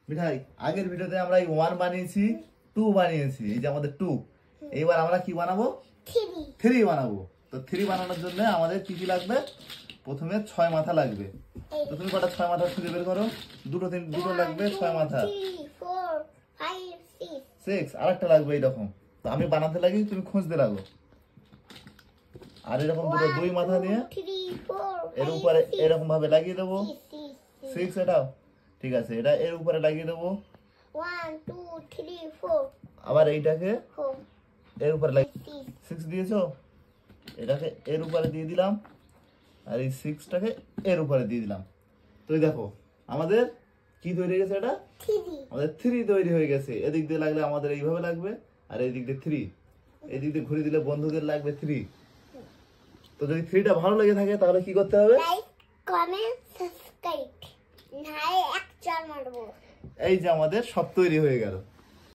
মিঠাই আগের ভিডিওতে আমরা এই 1 বানিয়েছি 2 বানিয়েছি এই যে আমাদের 2 এইবার আমরা কি বানাবো 3 বানাবো তো 3 বানানোর জন্য আমাদের কি কি লাগবে প্রথমে 6 মাথা লাগবে তো তুমি কটা 6 মাথা খুঁজে বের করো দুটো লাগবে 6 মাথা 4 5 6 আরেকটা লাগবে এরকম তো আমি বানাতে লাগি তুমি খুঁজতে লাগো আর এরকম দুই মাথা নিয়ে এর উপরে এরকম ভাবে লাগিয়ে দেবো 6 এটাও ঠিক আছে এটা এর উপরে লাগিয়ে দেবো 1 2 3 4 আবার এইটাকে 4 এর উপরে লাগিয়ে 6 দিয়েছো এটাকে এর উপরে দিয়ে দিলাম আর এই 6টাকে এর উপরে দিয়ে দিলাম তো দেখো আমাদের কি তৈরি হয়ে গেছে এটা 3 আমাদের 3 তৈরি হয়ে গেছে এদিক দিয়ে লাগলে আমাদের এইভাবে লাগবে আর এদিক দিয়ে 3 এদিক দিয়ে ঘুরে দিলে বন্ধুদের লাগবে 3 তো যদি 3টা ভালো লেগে থাকে তাহলে কি করতে হবে লাইক কমেন্ট সাবস্ক্রাইব নাই এক চার মারবো এই যে আমাদের সব তৈরি হয়ে গেল